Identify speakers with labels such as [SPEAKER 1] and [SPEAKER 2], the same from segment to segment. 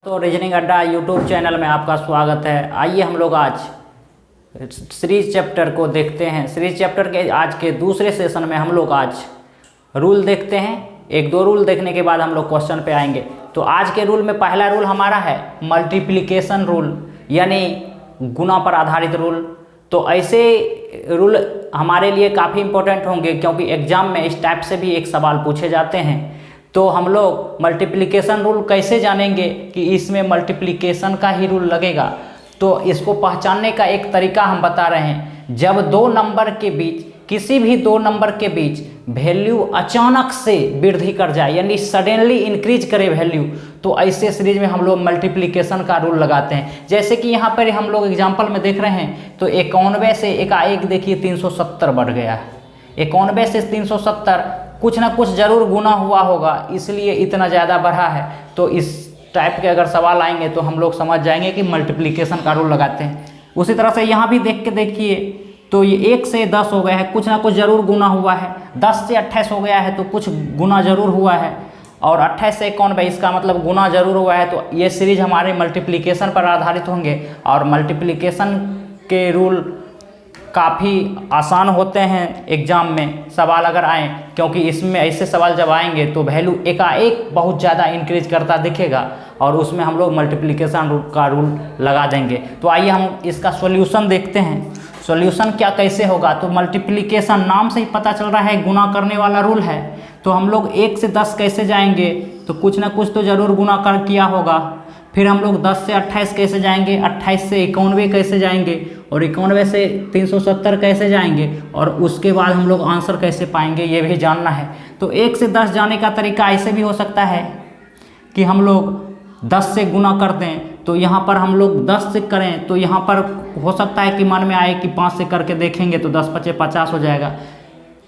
[SPEAKER 1] तो रीजनिंग अड्डा YouTube channel में आपका स्वागत है। आइए हम लोग आज सीरीज चैप्टर को देखते हैं। सीरीज चैप्टर के आज के दूसरे सेशन में हम लोग आज रूल देखते हैं। एक दो रूल देखने के बाद हम लोग क्वेश्चन पे आएंगे। तो आज के रूल में पहला रूल हमारा है मल्टीप्लिकेशन रूल, यानी गुना पर आधारित रूल। तो ऐसे रूल हमारे लिए काफ़ी इंपॉर्टेंट होंगे क्योंकि एग्जाम में इस टाइप से भी एक सवाल पूछे जाते हैं। तो हम लोग मल्टीप्लिकेशन रूल कैसे जानेंगे कि इसमें मल्टीप्लिकेशन का ही रूल लगेगा। तो इसको पहचानने का एक तरीका हम बता रहे हैं। जब दो नंबर के बीच, किसी भी दो नंबर के बीच वैल्यू अचानक से वृद्धि कर जाए, यानी सडनली इंक्रीज करे वैल्यू, तो ऐसे सीरीज में हम लोग मल्टीप्लिकेशन का रूल लगाते हैं। जैसे कि यहाँ पर हम लोग एग्जाम्पल में देख रहे हैं, तो 91 से एकाएक देखिए 370 बढ़ गया है। 91 से 370 कुछ ना कुछ जरूर गुना हुआ होगा, इसलिए इतना ज़्यादा बढ़ा है। तो इस टाइप के अगर सवाल आएंगे तो हम लोग समझ जाएंगे कि मल्टीप्लिकेशन का रूल लगाते हैं। उसी तरह से यहाँ भी देख के देखिए, तो ये 1 से 10 हो गया है, कुछ ना कुछ जरूर गुना हुआ है। 10 से 28 हो गया है तो कुछ गुना जरूर हुआ है, और 28 से 91 इसका मतलब गुना जरूर हुआ है। तो ये सीरीज हमारे मल्टीप्लिकेशन पर आधारित होंगे, और मल्टीप्लिकेशन के रूल काफ़ी आसान होते हैं एग्जाम में सवाल अगर आएँ, क्योंकि इसमें ऐसे सवाल जब आएंगे तो वैल्यू एकाएक बहुत ज़्यादा इंक्रीज करता दिखेगा, और उसमें हम लोग मल्टीप्लिकेशन का रूल लगा देंगे। तो आइए हम इसका सॉल्यूशन देखते हैं। सॉल्यूशन क्या कैसे होगा। तो मल्टीप्लिकेशन नाम से ही पता चल रहा है गुना करने वाला रूल है। तो हम लोग 1 से 10 कैसे जाएंगे, तो कुछ ना कुछ तो ज़रूर गुना कर किया होगा। फिर हम लोग 10 से 28 कैसे जाएंगे, 28 से 91 कैसे जाएंगे, और 91 से 370 कैसे जाएंगे, और उसके बाद हम लोग आंसर कैसे पाएंगे, ये भी जानना है। तो 1 से 10 जाने का तरीका ऐसे भी हो सकता है कि हम लोग 10 से गुना कर दें। तो यहाँ पर हम लोग 10 से करें, तो यहाँ पर हो सकता है कि मन में आए कि 5 से करके देखेंगे तो 10 × 5 = 50 हो जाएगा।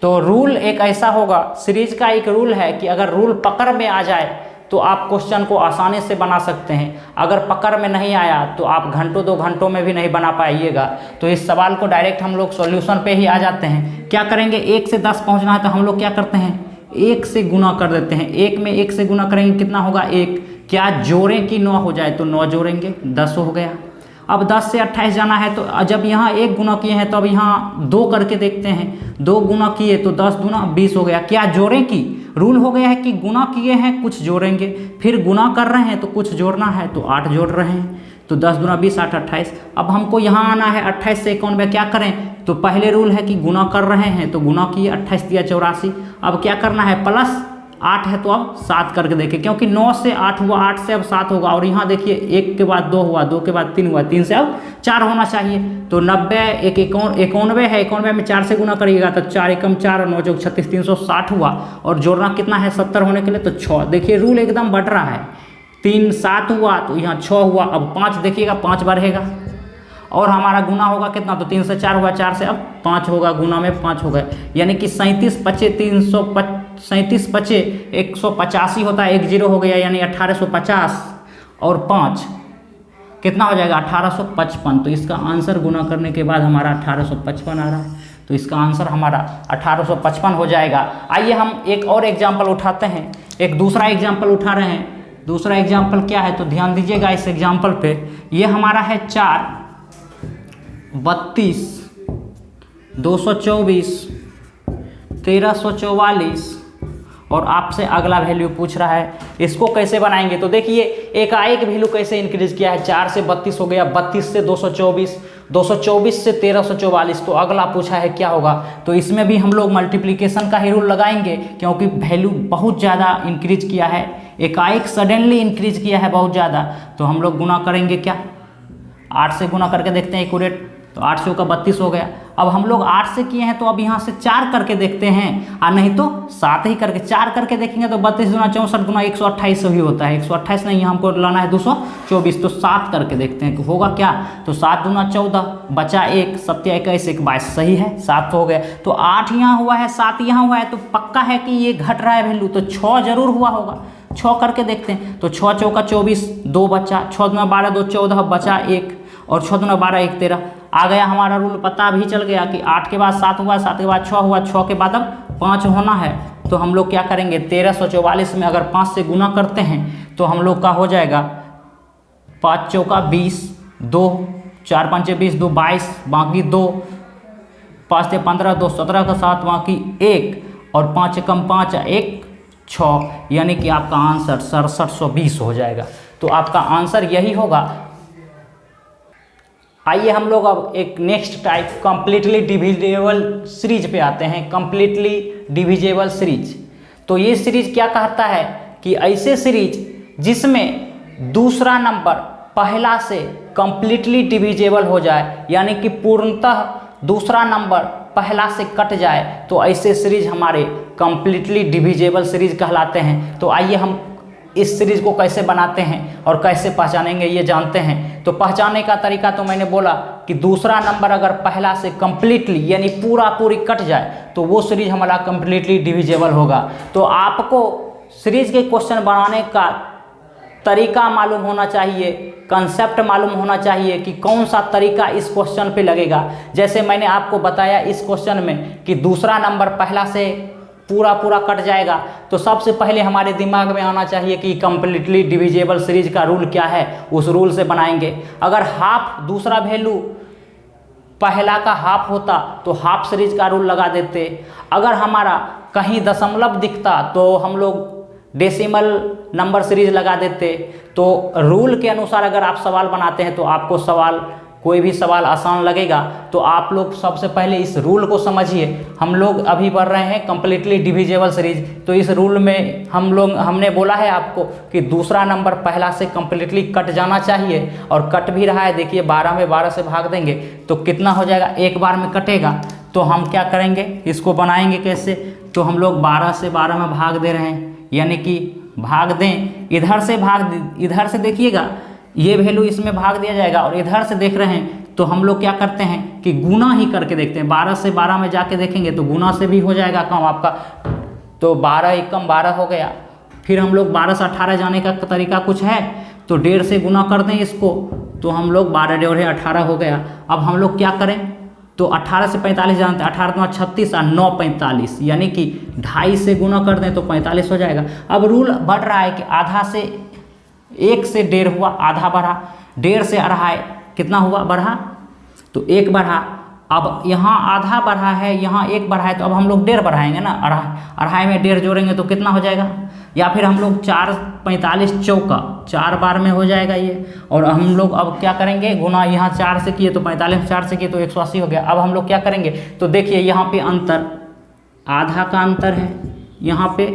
[SPEAKER 1] तो रूल एक ऐसा होगा, सीरीज का एक रूल है कि अगर रूल पकड़ में आ जाए तो आप क्वेश्चन को आसानी से बना सकते हैं। अगर पकड़ में नहीं आया तो आप घंटों 2 घंटों में भी नहीं बना पाइएगा। तो इस सवाल को डायरेक्ट हम लोग सॉल्यूशन पे ही आ जाते हैं। क्या करेंगे, 1 से 10 पहुंचना है तो हम लोग क्या करते हैं, 1 से गुना कर देते हैं। 1 में 1 से गुना करेंगे कितना होगा, 1। क्या जोड़ें कि 9 हो जाए, तो 9 जोड़ेंगे, 10 हो गया। अब 10 से 28 जाना है, तो जब यहाँ 1 गुना किए हैं तो अब यहाँ 2 करके देखते हैं। 2 गुना किए तो 10 दूना 20 हो गया। क्या जोड़ें कि, रूल हो गया है कि गुना किए हैं कुछ जोड़ेंगे, फिर गुना कर रहे हैं तो कुछ जोड़ना है, तो 8 जोड़ रहे हैं। तो 10 दूना 20, 8 28। अब हमको यहाँ आना है 28 से 91। क्या करें, तो पहले रूल है कि गुना कर रहे हैं तो गुना किए, 28 × 84। अब क्या करना है, प्लस 8 है तो अब 7 करके देखें, क्योंकि 9 से 8 हुआ, 8 से अब 7 होगा। और यहाँ देखिए 1 के बाद 2 हुआ, 2 के बाद 3 हुआ, 3 से अब 4 होना चाहिए। तो 90, 91 है, 91 में 4 से गुना करिएगा तो 4 × 4 = 9 × 36 360 हुआ। और जोड़ना कितना है 70 होने के लिए, तो 6। देखिए रूल एकदम बढ़ रहा है। 3 7 हुआ तो यहाँ 6 हुआ। अब 5 देखिएगा, 5 बढ़ेगा, और हमारा गुना होगा कितना, तो 3 से 4 हुआ, 4 से अब 5 होगा, गुना में 5 हो गए। यानी कि 37 × 5 = 185 होता है, 1 0 हो गया, यानी 1850 और 5 कितना हो जाएगा, 1855। तो इसका आंसर गुना करने के बाद हमारा 1855 आ रहा है। तो इसका आंसर हमारा 1855 हो जाएगा। आइए हम एक और एग्जाम्पल उठाते हैं। एक दूसरा एग्जाम्पल उठा रहे हैं। दूसरा एग्जाम्पल क्या है, तो ध्यान दीजिएगा इस एग्जाम्पल पे। ये हमारा है 4 32 224 1344, और आपसे अगला वैल्यू पूछ रहा है, इसको कैसे बनाएंगे। तो देखिए एकाएक वैल्यू कैसे इंक्रीज किया है, 4 से 32 हो गया, 32 से 224, 224 से 1344। तो अगला पूछा है क्या होगा। तो इसमें भी हम लोग मल्टीप्लिकेशन का ही रूल लगाएंगे, क्योंकि वैल्यू बहुत ज़्यादा इंक्रीज किया है, एकाएक सडनली इंक्रीज किया है बहुत ज़्यादा। तो हम लोग गुना करेंगे, क्या 8 से गुना करके देखते हैं एक्यूरेट। तो 8 से 32 हो गया। अब हम लोग 8 से किए हैं तो अब यहाँ से 4 करके देखते हैं, और नहीं तो 7 ही करके 4 करके देखेंगे तो 32 दूना 64 दूना 128 भी होता है। 128 नहीं, हमको लाना है 224। तो 7 करके देखते हैं कि होगा क्या। तो 7 दूना 14, बचा 1, 7 × 1 = 22, सही है, 7 हो गया। तो 8 यहाँ हुआ है, 7 यहाँ हुआ है, तो पक्का है कि ये घट रहा है वैल्यू। तो 6 जरूर हुआ होगा, 6 करके देखते हैं। तो 6 × 4 = 24, 2 बचा, 6 दूना 12, 2 14, बचा 1, और 6 दूना 12, 1 13 आ गया। हमारा रूल पता भी चल गया कि 8 के बाद 7 हुआ, 7 के बाद 6 हुआ, 6 के बाद अब 5 होना है। तो हम लोग क्या करेंगे, 1344 में अगर 5 से गुना करते हैं तो हम लोग का हो जाएगा 5 चौका 20, 2 4 5 20, 2 22, बाकी 2, 5 15, 2 17 का 7, बाकी 1 और 5 कम 5 1 6, यानी कि आपका आंसर 6720 हो जाएगा। तो आपका आंसर यही होगा। आइए हम लोग अब एक next type completely divisible series पे आते हैं। कंप्लीटली डिविजिबल सीरीज, तो ये सीरीज क्या कहता है कि ऐसे सीरीज जिसमें दूसरा नंबर पहला से कंप्लीटली डिविजिबल हो जाए, यानी कि पूर्णतः दूसरा नंबर पहला से कट जाए, तो ऐसे सीरीज हमारे कंप्लीटली डिविजिबल सीरीज कहलाते हैं। तो आइए हम इस सीरीज को कैसे बनाते हैं और कैसे पहचानेंगे ये जानते हैं। तो पहचानने का तरीका तो मैंने बोला कि दूसरा नंबर अगर पहला से कंप्लीटली यानी पूरी कट जाए तो वो सीरीज हमारा कंप्लीटली डिविजिबल होगा। तो आपको सीरीज के क्वेश्चन बनाने का तरीका मालूम होना चाहिए, कंसेप्ट मालूम होना चाहिए कि कौन सा तरीका इस क्वेश्चन पे लगेगा। जैसे मैंने आपको बताया इस क्वेश्चन में कि दूसरा नंबर पहला से पूरा कट जाएगा, तो सबसे पहले हमारे दिमाग में आना चाहिए कि कंप्लीटली डिविजिबल सीरीज का रूल क्या है, उस रूल से बनाएंगे। अगर हाफ दूसरा वैल्यू पहला का हाफ होता तो हाफ सीरीज का रूल लगा देते। अगर हमारा कहीं दशमलव दिखता तो हम लोग डेसिमल नंबर सीरीज लगा देते। तो रूल के अनुसार अगर आप सवाल बनाते हैं तो आपको कोई भी सवाल आसान लगेगा। तो आप लोग सबसे पहले इस रूल को समझिए। हम लोग अभी पढ़ रहे हैं कंप्लीटली डिविजिबल सीरीज, तो इस रूल में हमने बोला है आपको कि दूसरा नंबर पहला से कंप्लीटली कट जाना चाहिए, और कट भी रहा है। देखिए 12 में 12 से भाग देंगे तो कितना हो जाएगा, एक बार में कटेगा। तो हम क्या करेंगे, इसको बनाएंगे कैसे, तो हम लोग 12 से 12 में भाग दे रहे हैं, यानी कि भाग दें, इधर से देखिएगा ये वैल्यू इसमें भाग दिया जाएगा, और इधर से देख रहे हैं तो हम लोग क्या करते हैं कि गुना ही करके देखते हैं। 12 से 12 में जाके देखेंगे तो गुना से भी हो जाएगा काम आपका। तो 12 एकम 12 हो गया। फिर हम लोग 12 से 18 जाने का तरीका कुछ है, तो 1.5 से गुना कर दें इसको, तो हम लोग 12 डेढ़ 18 हो गया। अब हम लोग क्या करें, तो 18 से 45 जानते हैं, 18 9 36 और 9 45, यानी कि 2.5 से गुना कर दें तो 45 हो जाएगा। अब रूल बढ़ रहा है कि आधा से 1 से 1.5 हुआ, आधा बढ़ा, 1.5 से 2.5 कितना हुआ, बढ़ा, तो 1 बढ़ा। अब यहाँ आधा बढ़ा है, यहाँ 1 बढ़ा है, तो अब हम लोग 1.5 बढ़ाएंगे ना, 2.5 में 1.5 जोड़ेंगे तो कितना हो जाएगा, या फिर हम लोग 4 45 चौका 4 बार में हो जाएगा ये। और हम लोग अब क्या करेंगे, गुना यहाँ 4 से किए तो 45 4 से किए तो 180 हो गया। अब हम लोग क्या करेंगे, तो देखिए यहाँ पे अंतर आधा का अंतर है, यहाँ पे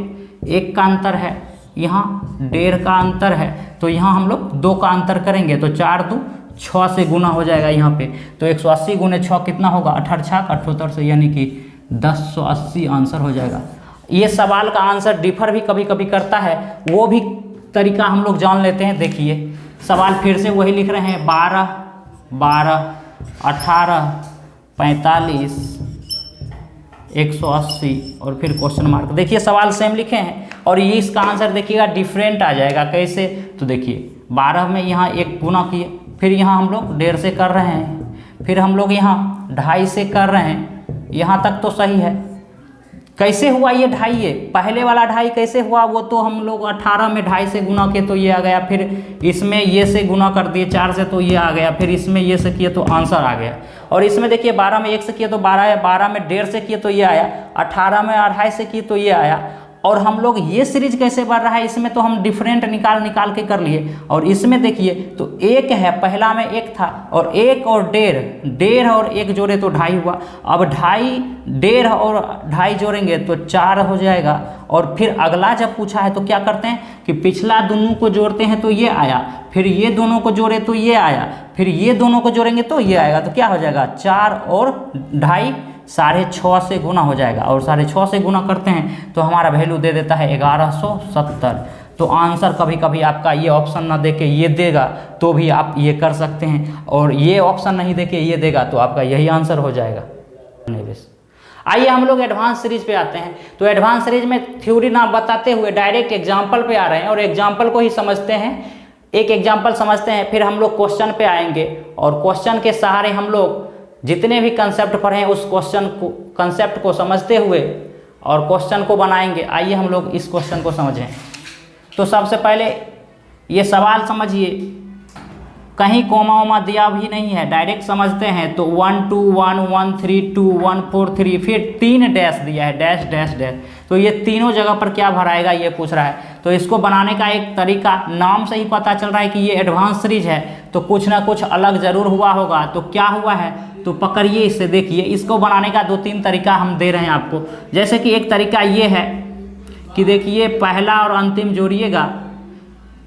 [SPEAKER 1] 1 का अंतर है, यहाँ 1.5 का अंतर है, तो यहाँ हम लोग 2 का अंतर करेंगे तो 4 2 6 से गुना हो जाएगा यहाँ पे। तो 180 गुने 6 कितना होगा, 18 78 से, यानी कि 1080 आंसर हो जाएगा। ये सवाल का आंसर डिफर भी कभी कभी करता है, वो भी तरीका हम लोग जान लेते हैं। देखिए सवाल फिर से वही लिख रहे हैं, 12 12 18 45 180 और फिर क्वेश्चन मार्क। देखिए सवाल सेम लिखे हैं और ये इसका आंसर देखिएगा डिफरेंट आ जाएगा। कैसे, तो देखिए 12 में यहाँ 1 गुना किए, फिर यहाँ हम लोग 1.5 से कर रहे हैं, फिर हम लोग यहाँ 2.5 से कर रहे हैं, यहाँ तक तो सही है। कैसे हुआ ये 2.5, ये पहले वाला 2.5 कैसे हुआ, वो तो हम लोग 18 में 2.5 से गुना किए तो ये आ गया, फिर इसमें ये से गुना कर दिए 4 से तो ये आ गया, फिर इसमें ये से किए तो आंसर आ गया। और इसमें देखिए 12 में 1 से किए तो 12 आया, 12 में 1.5 से किए तो ये आया, 18 में 2.5 से किए तो ये आया। और हम लोग ये सीरीज कैसे बढ़ रहा है, इसमें तो हम डिफरेंट निकाल के कर लिए। और इसमें देखिए तो 1 है, पहला में 1 था, और 1 और 1.5 और 1 जोड़े तो 2.5 हुआ। अब 2.5 1.5 और 2.5 जोड़ेंगे तो 4 हो जाएगा। और फिर अगला जब पूछा है तो क्या करते हैं कि पिछला दोनों को जोड़ते हैं तो ये आया, फिर ये दोनों को जोड़े तो ये आया, फिर ये दोनों को जोड़ेंगे तो ये आएगा। तो क्या हो जाएगा, 4 और 2.5 6.5 से गुना हो जाएगा, और 6.5 से गुना करते हैं तो हमारा वैल्यू दे देता है 1170। तो आंसर कभी कभी आपका ये ऑप्शन ना देके ये देगा तो भी आप ये कर सकते हैं, और ये ऑप्शन नहीं देके ये देगा तो आपका यही आंसर हो जाएगा। आइए हम लोग एडवांस सीरीज पे आते हैं। तो एडवांस सीरीज में थ्योरी ना बताते हुए डायरेक्ट एग्जाम्पल पे आ रहे हैं, और एग्जाम्पल को ही समझते हैं। एक एग्जाम्पल समझते हैं, फिर हम लोग क्वेश्चन पे आएंगे, और क्वेश्चन के सहारे हम लोग जितने भी कंसेप्ट पढ़े हैं उस कंसेप्ट को समझते हुए और क्वेश्चन को बनाएंगे। आइए हम लोग इस क्वेश्चन को समझें। तो सबसे पहले ये सवाल समझिए कहीं कोमा वोमा दिया भी नहीं है, डायरेक्ट समझते हैं। तो 1 2 1 1 3 2 1 4 3, फिर 3 डैश दिया है, डैश डैश डैश। तो ये तीनों जगह पर क्या भराएगा ये पूछ रहा है। तो इसको बनाने का एक तरीका, नाम से ही पता चल रहा है कि ये एडवांस सीरीज है, तो कुछ ना कुछ अलग ज़रूर हुआ होगा। तो क्या हुआ है तो पकड़िए इससे, देखिए इसको बनाने का 2-3 तरीका हम दे रहे हैं आपको। जैसे कि एक तरीका ये है कि देखिए पहला और अंतिम जोड़िएगा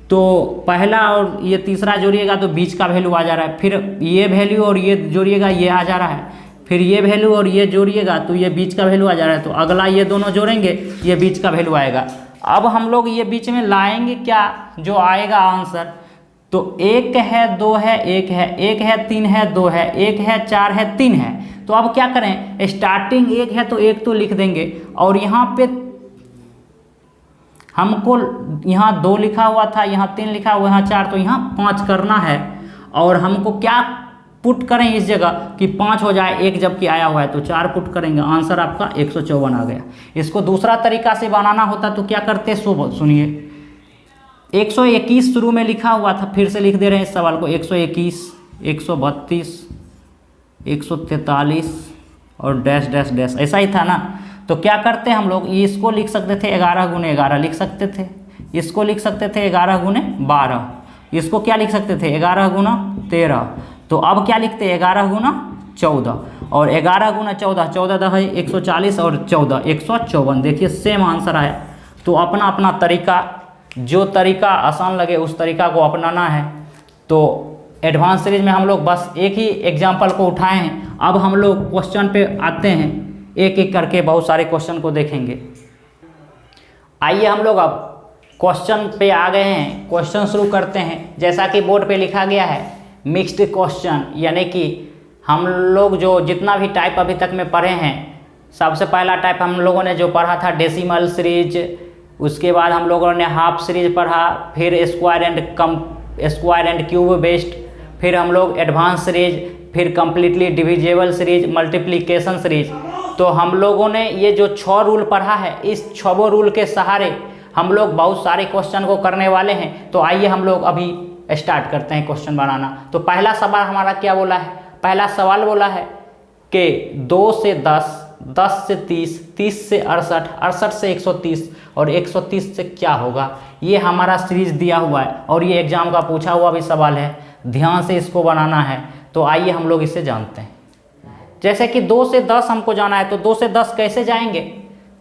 [SPEAKER 1] तो पहला और ये तीसरा जोड़िएगा तो बीच का वैल्यू आ जा रहा है, फिर ये वैल्यू और ये जोड़िएगा ये आ जा रहा है, फिर ये वैल्यू और ये जोड़िएगा तो ये बीच का वैल्यू आ जा रहा है। तो अगला ये दोनों जोड़ेंगे ये बीच का वैल्यू आएगा। अब हम लोग ये बीच में लाएंगे क्या, जो आएगा आंसर, तो 1 है 2 है 1 है 1 है 3 है 2 है 1 है 4 है 3 है। तो अब क्या करें, स्टार्टिंग 1 है तो 1 तो लिख देंगे, और यहाँ पे हमको यहाँ 2 लिखा हुआ था, यहाँ 3 लिखा हुआ, यहाँ 4, तो यहाँ 5 करना है। और हमको क्या पुट करें इस जगह कि 5 हो जाए, 1 जबकि आया हुआ है तो 4 पुट करेंगे, आंसर आपका 154 आ गया। इसको दूसरा तरीका से बनाना होता तो क्या करते, सुनिए 121 शुरू में लिखा हुआ था, फिर से लिख दे रहे हैं इस सवाल को, 121 132 143 और डैश डैश डैश, ऐसा ही था ना। तो क्या करते हैं हम लोग, इसको लिख सकते थे 11 गुने 11 लिख सकते थे, इसको लिख सकते थे 11 गुने 12, इसको क्या लिख सकते थे 11 गुना 13। तो अब क्या लिखते हैं 11 गुना 14, और 11 गुना 14, 14 है 140 और 14 154। देखिए सेम आंसर आया। तो अपना अपना तरीका, जो तरीका आसान लगे उस तरीका को अपनाना है। तो एडवांस सीरीज में हम लोग बस एक ही एग्जाम्पल को उठाए हैं। अब हम लोग क्वेश्चन पे आते हैं, एक एक करके बहुत सारे क्वेश्चन को देखेंगे। आइए हम लोग अब क्वेश्चन पे आ गए हैं, क्वेश्चन शुरू करते हैं। जैसा कि बोर्ड पे लिखा गया है मिक्स्ड क्वेश्चन, यानी कि हम लोग जो जितना भी टाइप अभी तक में पढ़े हैं, सबसे पहला टाइप हम लोगों ने जो पढ़ा था डेसिमल सीरीज, उसके बाद हम लोगों ने हाफ सीरीज पढ़ा, फिर स्क्वायर एंड क्यूब बेस्ड, फिर हम लोग एडवांस सीरीज, फिर completely divisible series, multiplication series. तो हम लोगों ने ये जो 6 रूल पढ़ा है, इस 6 रूल के सहारे हम लोग बहुत सारे क्वेश्चन को करने वाले हैं। तो आइए हम लोग अभी स्टार्ट करते हैं क्वेश्चन बनाना। तो पहला सवाल हमारा क्या बोला है, पहला सवाल बोला है कि 2 से 10, 10 से 30, 30 से 68, 68 से 130 और 130 से क्या होगा। ये हमारा सीरीज दिया हुआ है और ये एग्जाम का पूछा हुआ भी सवाल है, ध्यान से इसको बनाना है। तो आइए हम लोग इसे जानते हैं। जैसे कि 2 से 10 हमको जाना है, तो 2 से 10 कैसे जाएंगे,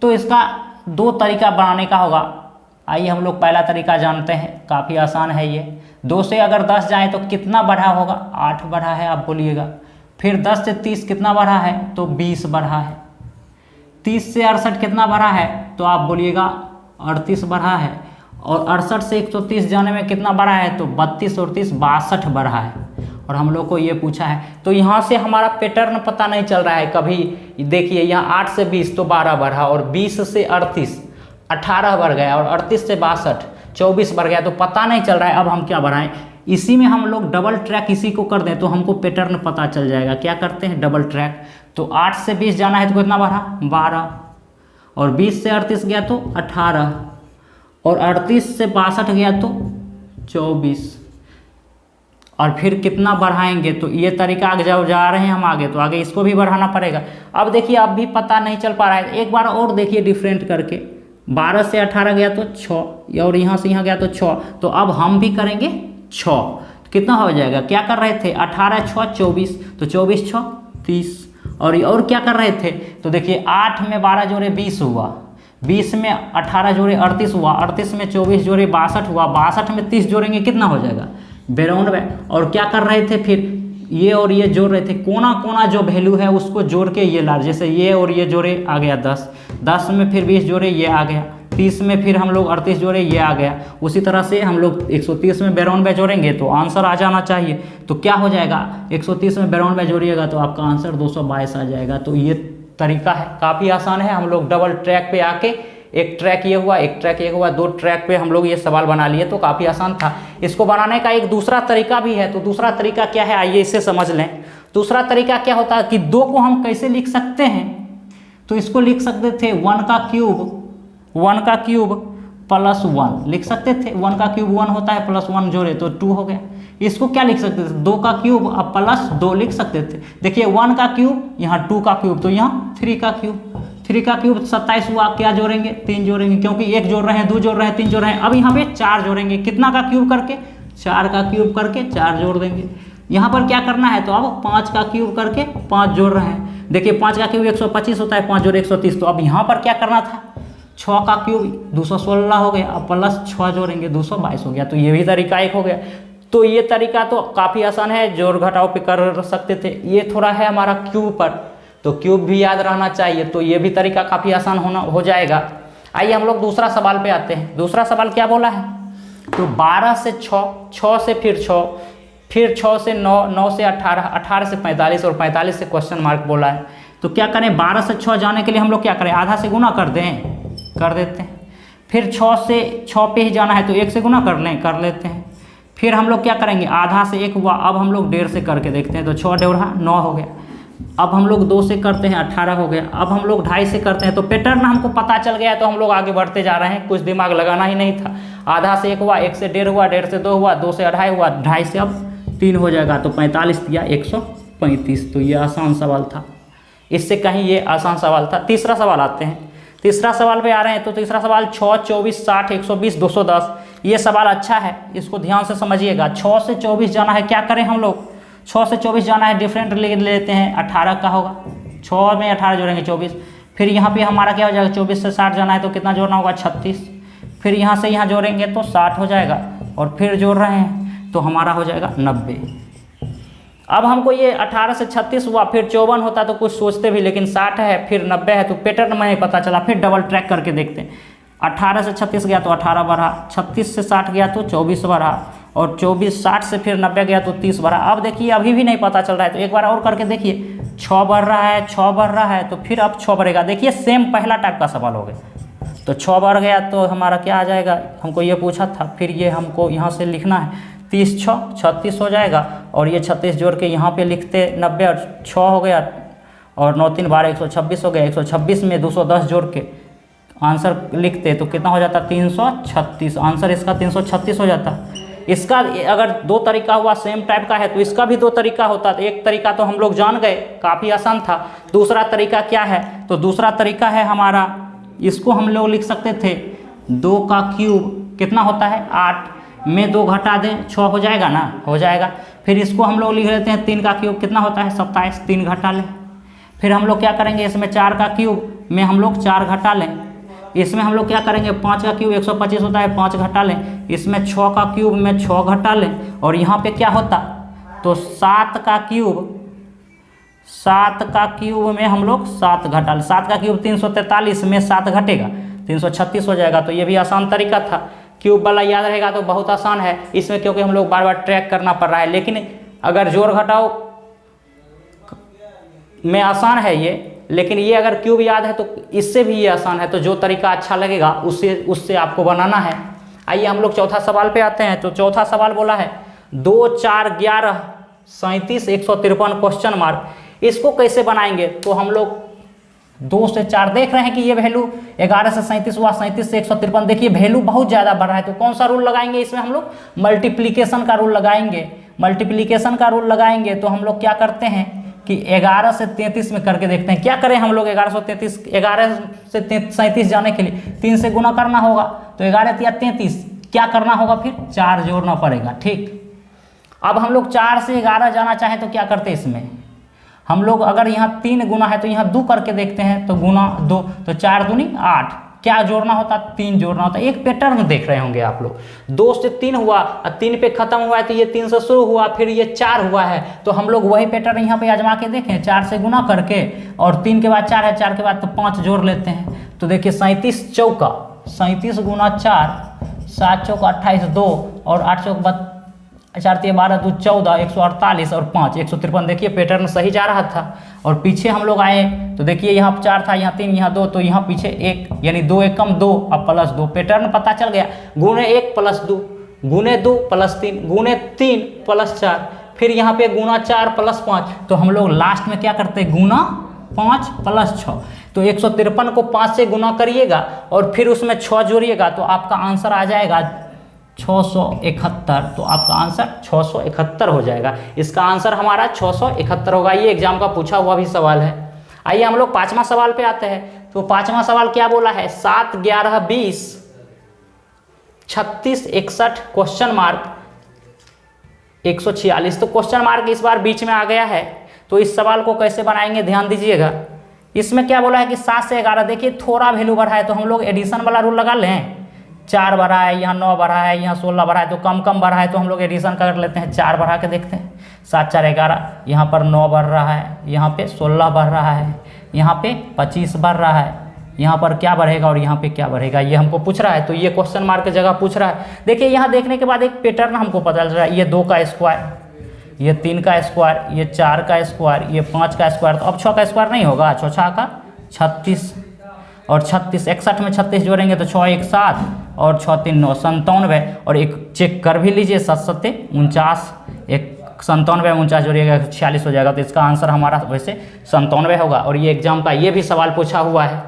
[SPEAKER 1] तो इसका 2 तरीका बनाने का होगा। आइए हम लोग पहला तरीका जानते हैं, काफ़ी आसान है ये। 2 से अगर 10 जाए तो कितना बढ़ा होगा, 8 बढ़ा है, आप बोलिएगा। फिर 10 से 30 कितना बढ़ा है, तो 20 बढ़ा है। 30 से 68 कितना बढ़ा है, तो आप बोलिएगा 38 बढ़ा है। और 68 से 130 जाने में कितना बढ़ा है, तो 32 और 30 62 बढ़ा है। और हम लोग को ये पूछा है, तो यहाँ से हमारा पैटर्न पता नहीं चल रहा है। कभी देखिए यहाँ 8 से 20 तो 12 बढ़ा, और 20 से 38 18 बढ़ गया, और 38 से 62 24 बढ़ गया, तो पता नहीं चल रहा है। अब हम क्या बढ़ाएं, इसी में हम लोग डबल ट्रैक इसी को कर दें तो हमको पैटर्न पता चल जाएगा। क्या करते हैं, डबल ट्रैक। तो 8 से 20 जाना है तो कितना बढ़ा, 12, और 20 से 38 गया तो 18, और 38 से 62 गया तो 24, और फिर कितना बढ़ाएंगे। तो ये तरीका आगे जब जा रहे हैं हम आगे, तो आगे इसको भी बढ़ाना पड़ेगा। अब देखिए अब भी पता नहीं चल पा रहा है, एक बार और देखिए डिफरेंट करके। 12 से 18 गया तो 6, और यहाँ से यहाँ गया तो 6, तो अब हम भी करेंगे 6, तो कितना हो जाएगा। क्या कर रहे थे, 18 6 24, तो 24 6 30, और क्या कर रहे थे, तो देखिए 8 में 12 जोड़े 20 हुआ, 20 में 18 जोड़े 38 हुआ, 38 में 24 जोड़े 62 हुआ, 62 में 30 जोड़ेंगे कितना हो जाएगा, 92। और क्या कर रहे थे, फिर ये और ये जोड़ रहे थे, कोना कोना जो वैल्यू है उसको जोड़ के ये ला, जैसे ये और ये जोड़े आ गया 10, 10 में फिर 20 जोड़े ये आ गया, 30 में फिर हम लोग 38 जोड़े ये आ गया। उसी तरह से हम लोग 130 में 92 जोड़ेंगे तो आंसर आ जाना चाहिए। तो क्या हो जाएगा, 130 में 92 जोड़िएगा तो आपका आंसर 222 आ जाएगा। तो ये तरीका है, काफ़ी आसान है। हम लोग डबल ट्रैक पे आके एक ट्रैक ये हुआ, एक ट्रैक ये हुआ, 2 ट्रैक पे हम लोग ये सवाल बना लिए, तो काफ़ी आसान था। इसको बनाने का एक दूसरा तरीका भी है। तो दूसरा तरीका क्या है, आइए इसे समझ लें। दूसरा तरीका क्या होता है कि 2 को हम कैसे लिख सकते हैं, तो इसको लिख सकते थे 1 का क्यूब, 1 का क्यूब प्लस 1 लिख सकते थे। 1 का क्यूब 1 होता है, प्लस 1 जोड़े तो 2 हो गया। इसको क्या लिख सकते थे, 2 का क्यूब अब प्लस 2 लिख सकते थे। देखिए 1 का क्यूब यहाँ 2 का क्यूब तो यहाँ 3 का क्यूब। 3 का क्यूब 27 हुआ, क्या जोड़ेंगे 3 जोड़ेंगे, क्योंकि 1 जोड़ रहे हैं, 2 जोड़ रहे हैं, 3 जोड़ रहे हैं। अब यहाँ पे 4 जोड़ेंगे, कितना का क्यूब करके 4 का क्यूब करके 4 जोड़ देंगे। यहाँ पर क्या करना है, तो अब 5 का क्यूब करके 5 जोड़ रहे हैं। देखिए 5 का क्यूब 125 होता है, 5 जोड़ 130। तो अब यहाँ पर क्या करना था, 6 का क्यूब 216 हो गया, अब प्लस 6 जोड़ेंगे 222 हो गया। तो ये भी तरीका एक हो गया। तो ये तरीका तो काफ़ी आसान है, जोड़ घटाव पे कर सकते थे। ये थोड़ा है हमारा क्यूब पर, तो क्यूब भी याद रहना चाहिए, तो ये भी तरीका काफ़ी आसान हो जाएगा। आइए हम लोग दूसरा सवाल पे आते हैं। दूसरा सवाल क्या बोला है, तो 12 से 6, 6 से फिर 6, फिर 6 से 9, 9 से 18, 18 से 45 और 45 से क्वेश्चन मार्क बोला है। तो क्या करें, 12 से 6 जाने के लिए हम लोग क्या करें, आधा से गुना कर दें, कर देते हैं। फिर 6 से 6 पे ही जाना है तो 1 से गुना कर लें, कर लेते हैं। फिर हम लोग क्या करेंगे, आधा से 1 हुआ, अब हम लोग 1.5 से करके देखते हैं। तो 6 डेढ़ा 9 हो गया। अब हम लोग 2 से करते हैं, 18 हो गया। अब हम लोग 2.5 से करते हैं, तो पैटर्न हमको पता चल गया है, तो हम लोग आगे बढ़ते जा रहे हैं, कुछ दिमाग लगाना ही नहीं था। आधा से 1 हुआ, 1 से 1.5 हुआ, 1.5 से 2 हुआ, 2 से 2.5 हुआ, 2.5 से अब 3 हो जाएगा, तो 45 दिया 135। तो ये आसान सवाल था, इससे कहीं ये आसान सवाल था। तीसरा सवाल आते हैं, तीसरा सवाल पे आ रहे हैं। तो तीसरा सवाल 6, 24, 60, 120, 210। ये सवाल अच्छा है, इसको ध्यान से समझिएगा। 6 से 24 जाना है, क्या करें हम लोग, 6 से 24 जाना है, डिफरेंट ले लेते हैं, 18 का होगा। 6 में 18 जोड़ेंगे 24। फिर यहाँ पे हमारा क्या हो जाएगा, 24 से 60 जाना है, तो कितना जोड़ना होगा 36। फिर यहाँ से यहाँ जोड़ेंगे तो 60 हो जाएगा, और फिर जोड़ रहे हैं तो हमारा हो जाएगा 90। अब हमको ये 18 से 36 हुआ, फिर 54 होता तो कुछ सोचते भी, लेकिन 60 है फिर 90 है, तो पैटर्न में नहीं पता चला। फिर डबल ट्रैक करके देखते हैं। 18 से 36 गया तो 18 बढ़ा, 36 से 60 गया तो 24 बढ़ा, और 24 60 से फिर 90 गया तो 30 बढ़ा। अब देखिए अभी भी नहीं पता चल रहा है, तो एक बार और करके देखिए। 6 बढ़ रहा है, 6 बढ़ रहा है, तो फिर अब 6 बढ़ेगा। देखिए सेम पहला टाइप का सवाल हो गया। तो 6 बढ़ गया तो हमारा क्या आ जाएगा, हमको ये पूछा था। फिर ये हमको यहाँ से लिखना है, 30 6 36 हो जाएगा, और ये 36 जोड़ के यहाँ पे लिखते 90, और 6 हो गया, और 9 3 12 126 हो गया। 126 में 210 जोड़ के आंसर लिखते तो कितना हो जाता, 336। आंसर इसका 336 हो जाता। इसका अगर 2 तरीका हुआ सेम टाइप का है, तो इसका भी 2 तरीका होता। तो एक तरीका तो हम लोग जान गए, काफ़ी आसान था। दूसरा तरीका क्या है, तो दूसरा तरीका है हमारा, इसको हम लोग लिख सकते थे, 2 का क्यूब कितना होता है 8 में 2 घटा दें 6 हो जाएगा ना, हो जाएगा। फिर इसको हम लोग लिख लेते हैं, 3 का क्यूब कितना होता है 27, 3 घटा लें। फिर हम लोग क्या करेंगे, इसमें 4 का क्यूब में हम लोग 4 घटा लें। इसमें हम लोग क्या करेंगे, 5 का क्यूब 125 होता है, 5 घटा लें। इसमें 6 का क्यूब में 6 घटा लें, और यहाँ पे क्या होता, तो 7 का क्यूब में हम लोग 7 घटा लें। 7 का क्यूब 343 में 7 घटेगा, 336 हो जाएगा। तो ये भी आसान तरीका था। क्यूब वाला याद रहेगा तो बहुत आसान है इसमें, क्योंकि हम लोग बार बार ट्रैक करना पड़ रहा है। लेकिन अगर जोड़ घटाओ में आसान है ये, लेकिन ये अगर क्यूब याद है तो इससे भी ये आसान है। तो जो तरीका अच्छा लगेगा उससे आपको बनाना है। आइए हम लोग चौथा सवाल पे आते हैं। तो चौथा सवाल बोला है 2 4 11 37 153 क्वेश्चन मार्क। इसको कैसे बनाएंगे, तो हम लोग 2 से 4 देख रहे हैं कि ये वैल्यू 11 से 37 हुआ, 37 से 153। देखिए वैल्यू बहुत ज़्यादा बढ़ रहा है, तो कौन सा रूल लगाएंगे इसमें, हम लोग मल्टीप्लिकेशन का रूल लगाएंगे। मल्टीप्लिकेशन का रूल लगाएंगे तो हम लोग क्या करते हैं कि 11 से 33 में करके देखते हैं। क्या करें हम लोग, 11 से 37 जाने के लिए 3 से गुना करना होगा, तो 11 या 33 क्या करना होगा, फिर 4 जोड़ना पड़ेगा। ठीक, अब हम लोग 4 से 11 जाना चाहें तो क्या करते हैं, इसमें हम लोग अगर यहाँ 3 गुना है तो यहाँ 2 करके देखते हैं, तो गुना 2, तो 4 दूनी 8। क्या जोड़ना होता, 3 जोड़ना होता। एक पैटर्न देख रहे होंगे आप लोग, 2 से 3 हुआ, 3 पे खत्म हुआ है, तो ये 3 से शुरू हुआ, फिर ये 4 हुआ है, तो हम लोग वही पैटर्न यहाँ पे आजमा के देखें। 4 से गुना करके, और 3 के बाद 4 है, 4 के बाद तो 5 जोड़ लेते हैं। तो देखिए 37 चौका 37 गुना 4, 7 चौका 28, 2 और 8 चौक 4 3 12 2 14, 148 और 5 153। देखिए पैटर्न सही जा रहा था। और पीछे हम लोग आए तो देखिए यहाँ 4 था, यहाँ 3, यहाँ 2, तो यहाँ पीछे 1, यानी 2 एकम 2 अब प्लस 2। पैटर्न पता चल गया, गुणे 1 प्लस 2, गुणे 2 प्लस 3, गुणे 3 प्लस 4, फिर यहाँ पे गुना 4 प्लस 5। तो हम लोग लास्ट में क्या करते हैं, गुना 5 + 6, तो 153 को 5 से गुना करिएगा और फिर उसमें 6 जोड़िएगा तो आपका आंसर आ जाएगा 671। तो आपका आंसर 671 हो जाएगा। इसका आंसर हमारा 671 होगा। ये एग्जाम का पूछा हुआ भी सवाल है। आइए हम लोग 5वां सवाल पे आते हैं। तो 5वां सवाल क्या बोला है, 7, 11, 20, 36, 61 क्वेश्चन मार्क 146। तो क्वेश्चन मार्क इस बार बीच में आ गया है। तो इस सवाल को कैसे बनाएंगे ध्यान दीजिएगा। इसमें क्या बोला है कि 7 से 11, देखिए थोड़ा वैल्यू बढ़ा है तो हम लोग एडिशन वाला रूल लगा लें। 4 बढ़ा है, यहाँ 9 बढ़ा है, यहाँ 16 बढ़ा है, तो कम कम बढ़ा है तो हम लोग एडिशन कर लेते हैं। 4 बढ़ा के देखते हैं, 7, 4, 11, यहाँ पर 9 बढ़ रहा है, यहाँ पे 16 बढ़ रहा है, यहाँ पे 25 बढ़ रहा है, यहाँ पर क्या बढ़ेगा और यहाँ पे क्या बढ़ेगा, ये हमको पूछ रहा है। तो ये क्वेश्चन मार्क की जगह पूछ रहा है। देखिए यहाँ देखने के बाद एक पैटर्न हमको पता चल रहा है, ये 2 का स्क्वायर, ये 3 का स्क्वायर, ये 4 का स्क्वायर, ये 5 का स्क्वायर। तो अब 6 का स्क्वायर नहीं होगा, 6 का 36 और 36, 61 में 36 जोड़ेंगे तो 6 1 7 और 6 3 9 97। और एक चेक कर भी लीजिए, 7 7 49, एक 97 में 49 जोड़िएगा तो 46 हो जाएगा। तो इसका आंसर हमारा वैसे 97 होगा। और ये एग्जाम का ये भी सवाल पूछा हुआ है।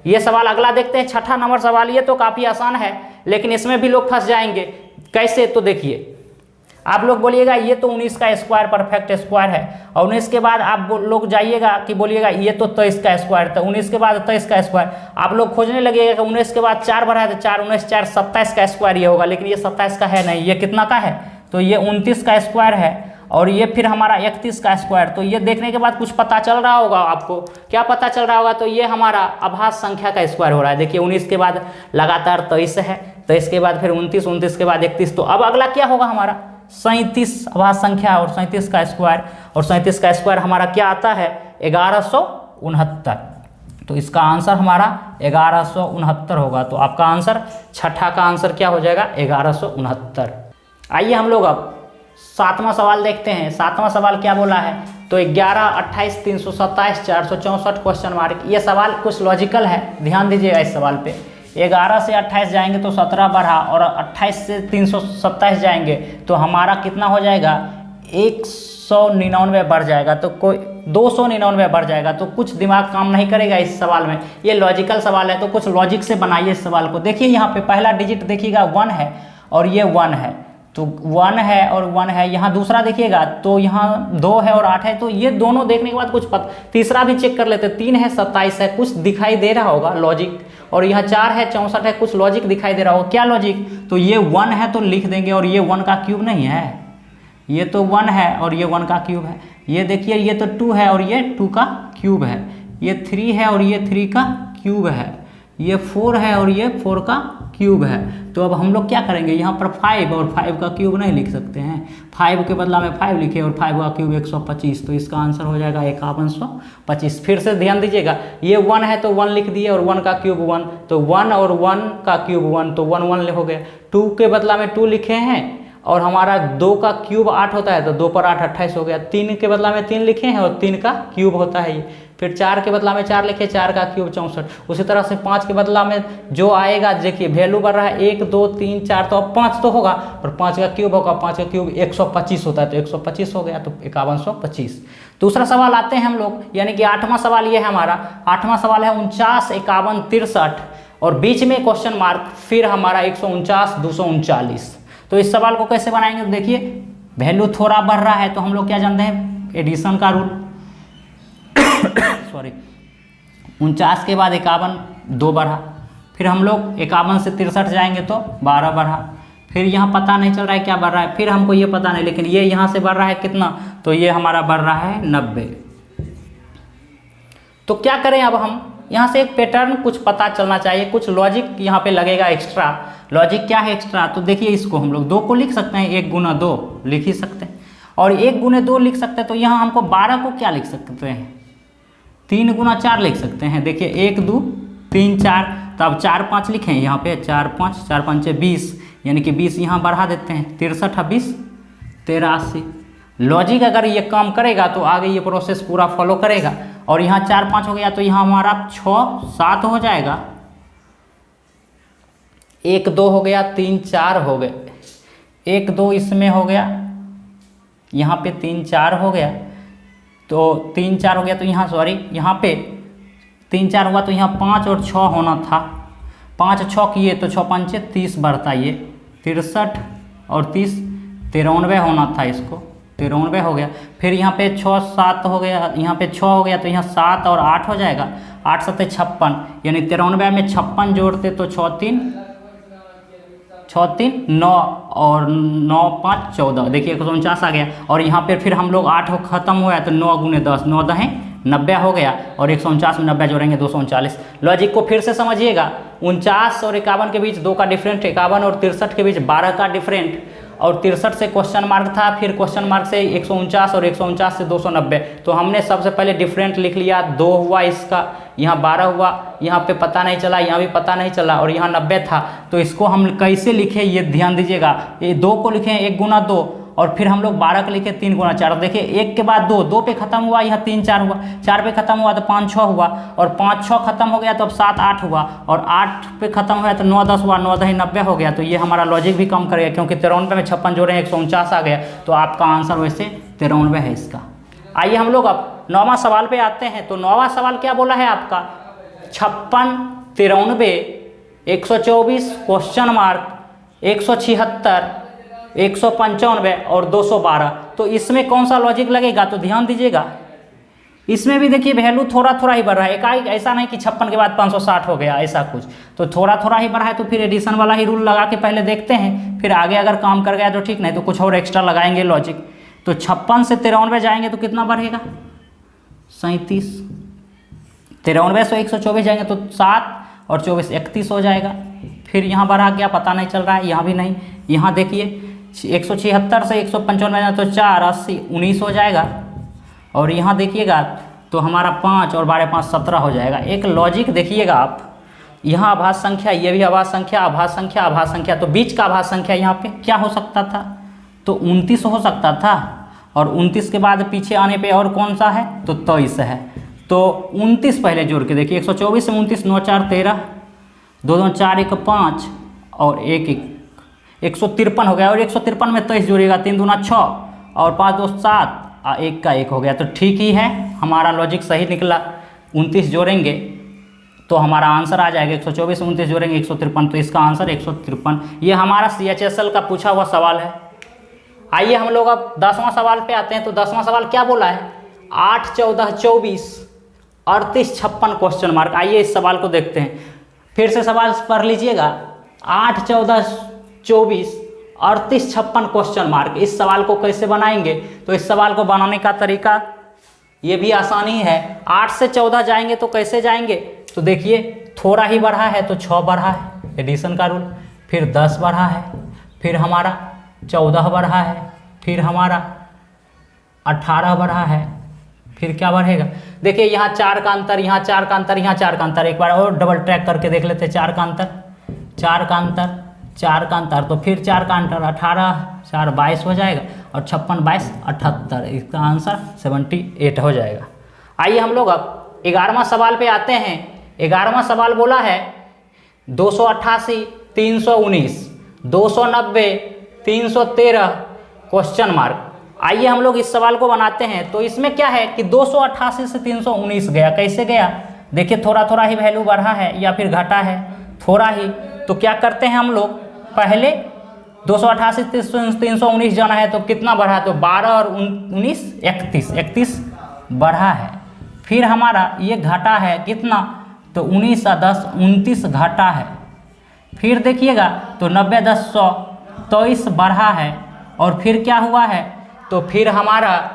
[SPEAKER 1] ये सवाल अगला देखते हैं, 6ठा नंबर सवाल। ये तो काफ़ी आसान है लेकिन इसमें भी लोग फंस जाएंगे। कैसे, तो देखिए आप लोग बोलिएगा ये तो 19 का स्क्वायर परफेक्ट स्क्वायर है, और 19 के बाद आप लोग जाइएगा कि बोलिएगा ये तो 23 का स्क्वायर, तो 19 के बाद 23 का स्क्वायर। आप लोग खोजने लगेगा कि 19 के बाद 4 बढ़ा है तो 4 19 4 27 का स्क्वायर ये होगा, लेकिन ये 27 का है नहीं। ये कितना का है, तो ये 29 का स्क्वायर है। और ये फिर हमारा 31 का स्क्वायर। तो ये देखने के बाद कुछ पता चल रहा होगा आपको, क्या पता चल रहा होगा, तो ये हमारा अभाज्य संख्या का स्क्वायर हो रहा है। देखिए 19 के बाद लगातार 23 है, 23 के बाद फिर 29, 29 के बाद 31। तो अब अगला क्या होगा हमारा 37 अभाज्य संख्या और 37 का स्क्वायर, और 37 का स्क्वायर हमारा क्या आता है 1169। तो इसका आंसर हमारा 1169 होगा। तो आपका आंसर 6ठा का आंसर क्या हो जाएगा 1169। आइए हम लोग अब 7वां सवाल देखते हैं। 7वां सवाल क्या बोला है, तो 11, 28, 327, 464 क्वेश्चन मार्क। ये सवाल कुछ लॉजिकल है, ध्यान दीजिएगा इस सवाल पे। 11 से 28 जाएंगे तो 17 बढ़ा, और 28 से 327 जाएंगे तो हमारा कितना हो जाएगा 199 बढ़ जाएगा। तो कोई 299 बढ़ जाएगा। तो कुछ दिमाग काम नहीं करेगा इस सवाल में। ये लॉजिकल सवाल है तो कुछ लॉजिक से बनाइए इस सवाल को। देखिए यहाँ पे पहला डिजिट देखिएगा 1 है और ये 1 है, तो 1 है और 1 है। यहाँ दूसरा देखिएगा तो यहाँ 2 है और 8 है। तो ये दोनों देखने के बाद कुछ तीसरा भी चेक कर लेते। 3 है 27 है, कुछ दिखाई दे रहा होगा लॉजिक। और यहाँ 4 है 64 है, कुछ लॉजिक दिखाई दे रहा होगा। क्या लॉजिक, तो ये 1 है तो लिख देंगे, और ये 1 का क्यूब नहीं है, ये तो 1 है और ये 1 का क्यूब है। ये देखिए ये तो 2 है और ये 2 का क्यूब है। ये 3 है और ये 3 का क्यूब है। ये 4 है और ये 4 का क्यूब है। तो अब हम लोग क्या करेंगे, यहाँ पर 5 और 5 का क्यूब नहीं लिख सकते हैं। 5 के बदला में 5 लिखे और 5 का क्यूब 125। तो इसका आंसर हो जाएगा 5125। फिर से ध्यान दीजिएगा, ये 1 है तो 1 लिख दिए और 1 का क्यूब 1, तो 1 और 1 का क्यूब 1, तो 1 1 हो गया। 2 के बदला में 2 लिखे हैं और हमारा 2 का क्यूब 8 होता है, तो 2 पर 8 28 हो गया। 3 के बदला में 3 लिखे हैं और 3 का क्यूब होता है ये। फिर 4 के बदला में 4 लिखे, 4 का क्यूब 64। उसी तरह से 5 के बदला में जो आएगा, देखिए वैल्यू बढ़ रहा है 1 2 3 4, तो अब 5 तो होगा और 5 का क्यूब होगा। 5 का क्यूब 125 होता है, तो 125 हो गया, तो 5125। दूसरा सवाल आते हैं हम लोग, यानी कि 8वां सवाल ये है हमारा। 8वां सवाल है 49, 51, 63 और बीच में क्वेश्चन मार्क, फिर हमारा 149, 239। तो इस सवाल को कैसे बनाएंगे, तो देखिए वैल्यू थोड़ा बढ़ रहा है तो हम लोग क्या जानते हैं, एडिशन का रूल। सॉरी, 49 के बाद 51 2 बढ़ा, फिर हम लोग 51 से 63 जाएंगे तो 12 बढ़ा। फिर यहाँ पता नहीं चल रहा है क्या बढ़ रहा है, फिर हमको ये पता नहीं, लेकिन ये यहाँ से बढ़ रहा है कितना, तो ये हमारा बढ़ रहा है 90। तो क्या करें अब हम, यहाँ से एक पैटर्न कुछ पता चलना चाहिए, कुछ लॉजिक यहाँ पे लगेगा एक्स्ट्रा। लॉजिक क्या है एक्स्ट्रा, तो देखिए इसको हम लोग 2 को लिख सकते हैं, 1 गुना 2 लिख ही सकते हैं, और 1 गुने 2 लिख सकते हैं। तो यहाँ हमको 12 को क्या लिख सकते हैं, 3 गुना 4 लिख सकते हैं। देखिए 1 2 3 4, तो अब 4 5 लिखें यहाँ पे, 4 5 4 5 20, यानी कि 20 यहाँ बढ़ा देते हैं, 63 20 83। लॉजिक अगर ये काम करेगा तो आगे ये प्रोसेस पूरा फॉलो करेगा। और यहाँ 4 5 हो गया तो यहाँ हमारा 6 7 हो जाएगा, 1 2 हो गया, 3 4 हो गए, 1 2 इसमें हो गया, यहाँ पे 3 4 हो गया, तो 3 4 हो गया, तो यहाँ सॉरी यहाँ पे 3 4 हुआ, तो यहाँ 5 और 6 होना था। 5 6 किए तो 6 5 30 बढ़ता, ये 63 और 30 93 होना था, इसको 93 हो गया। फिर यहाँ पे 6 7 हो गया, यहाँ पे 6 हो गया, तो यहाँ 7 और 8 हो जाएगा, 8 7 56, यानी 93 में 56 जोड़ते तो 6 3 9 और 9 5 14, देखिए 149 आ गया। और यहाँ पे फिर हम लोग 8 खत्म हुआ तो 9 गुने 10, 9 10 90 हो गया, और 149 में 90 जोड़ेंगे 239। लॉजिक को फिर से समझिएगा, 49 और 51 के बीच 2 का डिफरेंट, 51 और 63 के बीच 12 का डिफरेंट, और 63 से क्वेश्चन मार्क था, फिर क्वेश्चन मार्क से 149 और 149 से 290। तो हमने सबसे पहले डिफरेंट लिख लिया, 2 हुआ इसका, यहाँ 12 हुआ, यहाँ पे पता नहीं चला, यहाँ भी पता नहीं चला, और यहाँ 90 था। तो इसको हम कैसे लिखे ये ध्यान दीजिएगा, ये 2 को लिखे 1 गुना 2, और फिर हम लोग 12 को लिखे 3 गुना 4। देखिए 1 के बाद 2, 2 पे खत्म हुआ, यहाँ 3 4 हुआ, 4 पे खत्म हुआ तो 5 6 हुआ, और 5 6 खत्म हो गया तो अब 7 8 हुआ, और 8 पे खत्म हुआ तो 9 10 हुआ, 9 10 90 हो गया। तो ये हमारा लॉजिक भी कम करेगा, क्योंकि 93 में 56 जोड़े 149 आ गया। तो आपका आंसर वैसे 93 है इसका। आइए हम लोग अब 9वां सवाल पे आते हैं। तो 9वां सवाल क्या बोला है आपका, 56 93 124 क्वेश्चन मार्क 176 195 और 212। तो इसमें कौन सा लॉजिक लगेगा, तो ध्यान दीजिएगा, इसमें भी देखिए वैल्यू थोड़ा थोड़ा ही बढ़ रहा है, एकाएक ऐसा नहीं कि 56 के बाद 560 हो गया, ऐसा कुछ, तो थोड़ा थोड़ा ही बढ़ा है। तो फिर एडिशन वाला ही रूल लगा के पहले देखते हैं, फिर आगे अगर काम कर गया तो ठीक, नहीं तो कुछ और एक्स्ट्रा लगाएंगे लॉजिक। तो 56 से 93 जाएंगे तो कितना बढ़ेगा, 37, 93 से 124 जाएंगे तो 7 और 24 31 हो जाएगा। फिर यहाँ बढ़ा क्या पता नहीं चल रहा है, यहाँ भी नहीं। यहाँ देखिए 176 से 195 तो 4 80 19 हो जाएगा, और यहाँ देखिएगा तो हमारा 5 और 12 5 17 हो जाएगा। एक लॉजिक देखिएगा आप, यहाँ आभास संख्या, ये भी आभास संख्या, आभास संख्या, आभास संख्या, तो बीच का आभास संख्या यहाँ पे क्या हो सकता था, तो 29 हो सकता था, और 29 के बाद पीछे आने पे और कौन सा है, तो 23 है। तो 29 पहले जोड़ के देखिए, 124 से 29 9 4 13, 2 2 4 1 5 और 1 1 153 हो गया, और 153 में 23 जोड़िएगा, 3 दूना 6 और 5 2 7 1 का 1 हो गया। तो ठीक ही है, हमारा लॉजिक सही निकला। 29 जोड़ेंगे तो हमारा आंसर आ जाएगा 124 29 जोड़ेंगे 153, तो इसका आंसर 153। ये हमारा CHSL का पूछा हुआ सवाल है। आइए हम लोग अब 10वां सवाल पे आते हैं। तो 10वां सवाल क्या बोला है, 8 14 24 38 56 क्वेश्चन मार्क। आइए इस सवाल को देखते हैं, फिर से सवाल पढ़ लीजिएगा, 8 14 24 38 56 क्वेश्चन मार्क। इस सवाल को कैसे बनाएंगे, तो इस सवाल को बनाने का तरीका ये भी आसानी है। 8 से 14 जाएंगे तो कैसे जाएंगे, तो देखिए थोड़ा ही बढ़ा है तो 6 बढ़ा है, एडिशन का रूल, फिर 10 बढ़ा है, फिर हमारा 14 बढ़ा है, फिर हमारा 18 बढ़ा है, फिर क्या बढ़ेगा, देखिए यहाँ 4 का अंतर, यहाँ 4 का अंतर, यहाँ 4 का अंतर। एक बार और डबल ट्रैक करके देख लेते हैं, 4 का अंतर, 4 का अंतर, 4 का अंतर, तो फिर 4 का अंतर, 18 4 22 हो जाएगा, और 56 22 78, इसका आंसर 78 हो जाएगा। आइए हम लोग अब 11वां सवाल पे आते हैं। 11वां सवाल बोला है 288 319 290 313 क्वेश्चन मार्क। आइए हम लोग इस सवाल को बनाते हैं। तो इसमें क्या है कि 288 से 319 गया, कैसे गया, देखिए थोड़ा थोड़ा ही वैल्यू बढ़ा है या फिर घटा है, थोड़ा ही। तो क्या करते हैं हम लोग, पहले 288 319 जाना है तो कितना बढ़ा, तो 12 और 19 31 बढ़ा है। फिर हमारा ये घटा है कितना, तो 19 और 10 29 घटा है। फिर देखिएगा तो 90 10 100 23 बढ़ा है, और फिर क्या हुआ है, तो फिर हमारा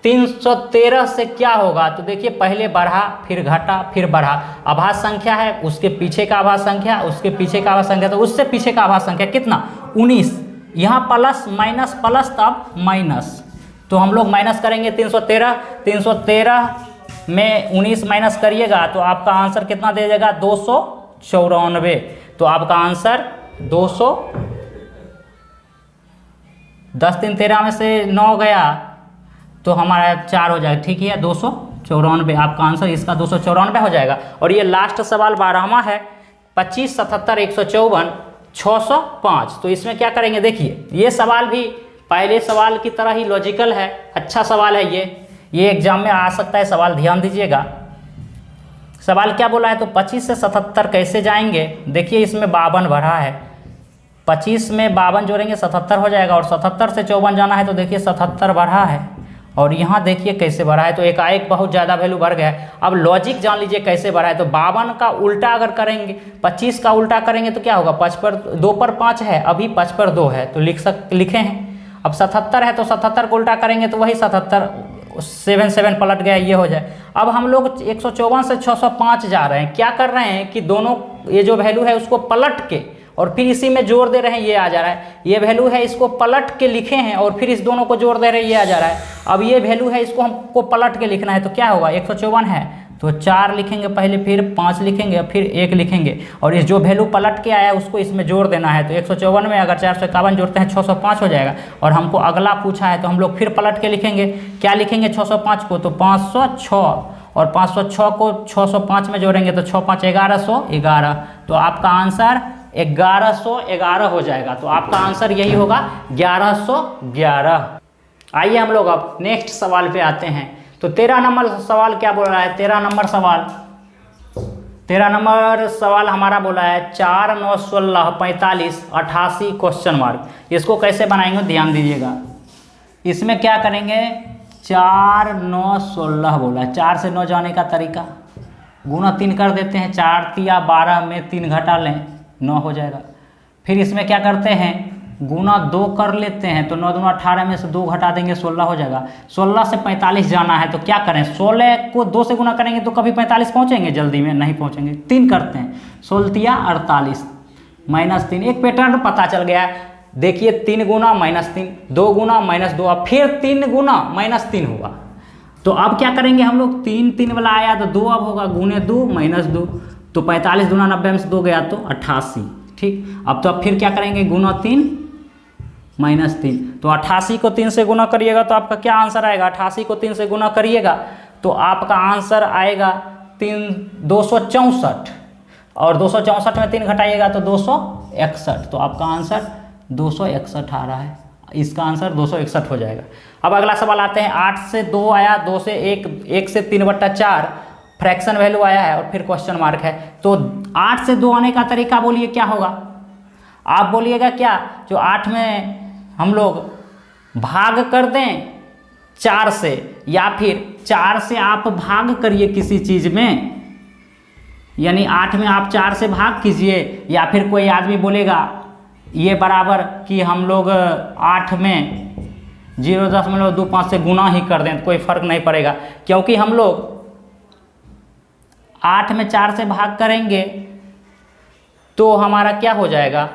[SPEAKER 1] 313 से क्या होगा, तो देखिए पहले बढ़ा फिर घटा फिर बढ़ा। आभास संख्या है, उसके पीछे का आभास संख्या, उसके पीछे का आभास संख्या, तो उससे पीछे का आभास संख्या कितना 19, यहाँ प्लस माइनस प्लस तब माइनस, तो हम लोग माइनस करेंगे 313 में 19 माइनस करिएगा तो आपका आंसर कितना दे देगा 294। तो आपका आंसर 200, 10 3 13 में से 9 गया तो हमारा 4 हो जाएगा, ठीक है 294 आपका आंसर, इसका 294 हो जाएगा। और ये लास्ट सवाल 12वां है 25 77 154 605। तो इसमें क्या करेंगे, देखिए ये सवाल भी पहले सवाल की तरह ही लॉजिकल है, अच्छा सवाल है ये एग्जाम में आ सकता है सवाल, ध्यान दीजिएगा। सवाल क्या बोला है, तो 25 से 77 कैसे जाएंगे। देखिए इसमें 52 भरा है, 25 में 52 जोड़ेंगे 77 हो जाएगा, और 77 से 54 जाना है तो देखिए 77 भरा है, और यहाँ देखिए कैसे भरा है, तो एकाएक बहुत ज़्यादा वैल्यू बढ़ गया है। अब लॉजिक जान लीजिए कैसे भरा है, तो 52 का उल्टा अगर करेंगे, 25 का उल्टा करेंगे तो क्या होगा, 5 पर 2 पर 5 है, अभी 5 पर 2 है तो लिखे हैं। अब 77 है तो 77 को उल्टा करेंगे तो वही 77, 7 पलट गया, ये हो जाए। अब हम लोग 154 से 605 जा रहे हैं, क्या कर रहे हैं कि दोनों ये जो वैल्यू है उसको पलट के और फिर इसी में जोड़ दे रहे हैं, ये आ जा रहा है। ये वैल्यू है इसको पलट के लिखे हैं और फिर इस दोनों को जोड़ दे रहे हैं, ये आ जा रहा है। अब ये वैल्यू है इसको हमको पलट के लिखना है, तो क्या होगा, 154 है तो 4 लिखेंगे पहले, फिर 5 लिखेंगे, फिर 1 लिखेंगे, और इस जो वैल्यू पलट के आया है उसको इसमें जोड़ देना है। तो 154 में अगर 451 जोड़ते हैं 605 हो जाएगा। और हमको अगला पूछा है तो हम लोग फिर पलट के लिखेंगे, क्या लिखेंगे 605 को, तो 506, और 506 को 605 में जोड़ेंगे तो 6 5 1111, तो आपका आंसर 1111 हो जाएगा। तो आपका आंसर यही होगा 1111। आइए हम लोग अब नेक्स्ट सवाल पे आते हैं। तो 13 नंबर सवाल क्या बोल रहा है, 13 नंबर सवाल हमारा बोला है 4 9 16 45 88 क्वेश्चन मार्क। इसको कैसे बनाएंगे ध्यान दीजिएगा। इसमें क्या करेंगे, 4 9 16 बोला है, 4 से 9 जाने का तरीका, गुना 3 कर देते हैं, 4 तिया 12 में 3 घटा लें 9 हो जाएगा। फिर इसमें क्या करते हैं, गुना 2 कर लेते हैं, तो 9 दूना 18 में से 2 घटा देंगे 16 हो जाएगा। 16 से 45 जाना है तो क्या करें, 16 को 2 से गुना करेंगे तो कभी 45 पहुंचेंगे, जल्दी में नहीं पहुंचेंगे। 3 करते हैं, 16 तिया 48 -3, एक पैटर्न पता चल गया है। देखिए 3 गुना -3, 2 गुना -2, अब फिर 3 गुना -3 होगा। तो अब क्या करेंगे हम लोग, 3 वाला आया तो 2 अब होगा, गुने 2 -2, तो 45 दूना 90 में से 2 गया तो 88, ठीक। अब तो अब फिर क्या करेंगे, गुना 3 -3, तो 88 को 3 से गुना करिएगा तो आपका क्या आंसर आएगा, 88 को 3 से गुना करिएगा तो आपका आंसर आएगा 264, और 264 में 3 घटाइएगा तो 261, तो आपका आंसर 261 आ रहा है। इसका आंसर 261 हो जाएगा। अब अगला सवाल आते हैं, 8 से 2 आया, 2 से 1, 1 से 3/4 फ्रैक्शन वैल्यू आया है और फिर क्वेश्चन मार्क है। तो 8 से 2 आने का तरीका बोलिए क्या होगा, आप बोलिएगा क्या, जो 8 में हम लोग भाग कर दें 4 से, या फिर 4 से आप भाग करिए किसी चीज़ में, यानी 8 में आप 4 से भाग कीजिए, या फिर कोई आदमी बोलेगा ये बराबर कि हम लोग 8 में 0.25 से गुना ही कर दें तो कोई फ़र्क नहीं पड़ेगा, क्योंकि हम लोग 8 में 4 से भाग करेंगे तो हमारा क्या हो जाएगा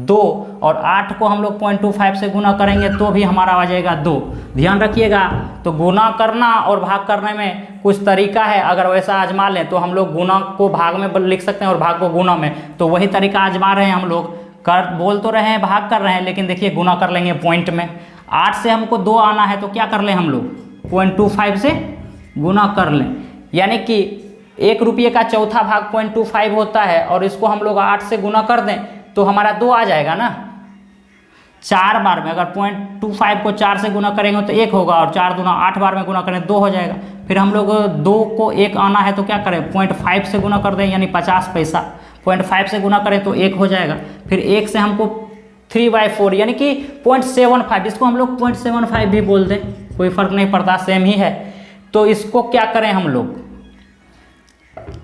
[SPEAKER 1] 2, और 8 को हम लोग 0.25 से गुना करेंगे तो भी हमारा आ जाएगा 2। ध्यान रखिएगा, तो गुना करना और भाग करने में कुछ तरीका है, अगर वैसा आजमा लें तो हम लोग गुना को भाग में लिख सकते हैं और भाग को गुना में, तो वही तरीका आजमा रहे हैं हम लोग। बोल तो रहे हैं भाग कर रहे हैं, लेकिन देखिए गुना कर लेंगे पॉइंट में। 8 से हमको 2 आना है तो क्या कर लें हम लोग, 0.25 से गुना कर लें, यानी कि 1 रुपये का चौथा भाग 0.25 होता है, और इसको हम लोग 8 से गुना कर दें तो हमारा 2 आ जाएगा ना। 4 बार में अगर 0.25 को 4 से गुना करेंगे तो 1 होगा, और 4 दूना 8 बार में गुना करें 2 हो जाएगा। फिर हम लोग 2 को 1 आना है तो क्या करें, 0.5 से गुना कर दें, यानी 50 पैसा, 0.5 से गुना करें तो 1 हो जाएगा। फिर 1 से हमको 3/4 यानी कि 0.75, इसको हम लोग 0.75 भी बोल दें, कोई फ़र्क नहीं पड़ता, सेम ही है। तो इसको क्या करें, हम लोग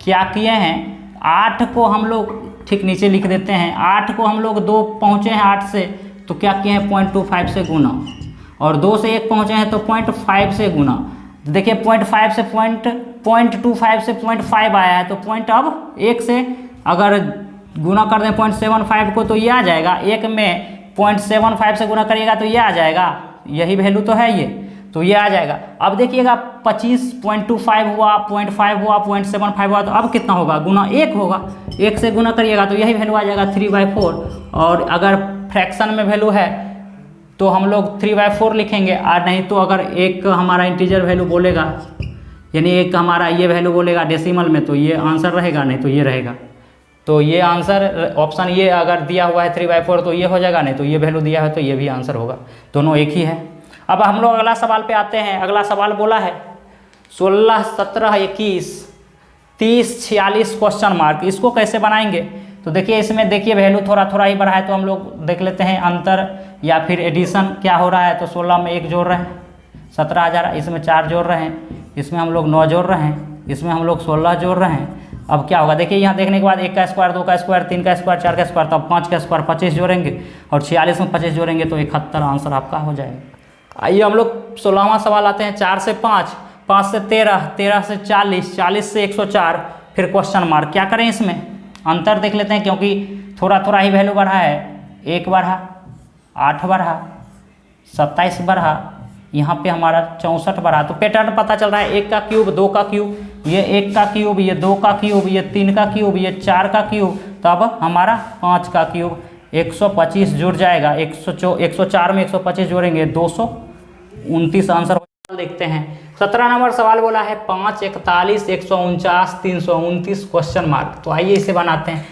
[SPEAKER 1] क्या किए हैं, 8 को हम लोग ठीक नीचे लिख देते हैं, 8 को हम लोग 2 पहुँचे हैं 8 से तो क्या किए हैं 0.25 से गुना, और 2 से 1 पहुँचे हैं तो 0.5 से गुना। देखिए 0.5 से 0.25 से 0.5 आया है, तो पॉइंट अब 1 से अगर गुना कर दें 0.75 को तो ये आ जाएगा, 1 में 0.75 से गुना करिएगा तो ये आ जाएगा, यही वैल्यू तो है ये, तो ये आ जाएगा। अब देखिएगा 25.25 हुआ, 0.5 हुआ, 0.75 हुआ, तो अब कितना होगा, गुना 1 होगा, 1 से गुना करिएगा तो यही वैल्यू आ जाएगा 3/4। और अगर फ्रैक्शन में वैल्यू है तो हम लोग 3/4 लिखेंगे, और नहीं तो अगर एक हमारा इंटीजर वैल्यू बोलेगा, यानी एक हमारा ये वैल्यू बोलेगा डेसिमल में, तो ये आंसर रहेगा, नहीं तो ये रहेगा। तो ये आंसर ऑप्शन ये अगर दिया हुआ है 3/4 तो ये हो जाएगा, नहीं तो ये वैल्यू दिया है तो ये भी आंसर होगा, दोनों एक ही है। अब हम लोग अगला सवाल पे आते हैं। अगला सवाल बोला है 16, 17, 21, 30, 46 क्वेश्चन मार्क, इसको कैसे बनाएंगे? तो देखिए इसमें देखिए वैल्यू थोड़ा थोड़ा ही बढ़ा है, तो हम लोग देख लेते हैं अंतर या फिर एडिशन क्या हो रहा है। तो 16 में 1 जोड़ रहे हैं 17,000, इसमें 4 जोड़ रहे हैं, इसमें हम लोग 9 जोड़ रहे हैं, इसमें हम लोग 16 जोड़ रहे हैं। अब क्या होगा देखिए यहाँ देखने के बाद 1 का स्क्वायर, 2 का स्क्वायर, 3 का स्क्वायर, 4 का स्क्वायर, तब 5 का स्क्वायर 25 जोड़ेंगे और 46 में 25 जोड़ेंगे तो 71 आंसर आपका हो जाएगा। आइए हम लोग 16वां सवाल आते हैं। 4 से 5, 5 से 13, 13 से 40, 40 से 104, फिर क्वेश्चन मार्क। क्या करें इसमें अंतर देख लेते हैं, क्योंकि थोड़ा थोड़ा ही वैल्यू बढ़ा है। 1 बढ़ा, 8 बढ़ा, 27 बढ़ा, यहाँ पे हमारा 64 बढ़ा। तो पैटर्न पता चल रहा है, 1 का क्यूब, 2 का क्यूब, ये 1 का क्यूब, ये 2 का क्यूब, ये 3 का क्यूब, ये 4 का क्यूब, तब हमारा 5 का क्यूब 125 जुड़ जाएगा। 104 में 125 जोड़ेंगे 229 आंसर। देखते हैं 17 नंबर सवाल बोला है 5, 41, 149, 329 क्वेश्चन मार्क। तो आइए इसे बनाते हैं।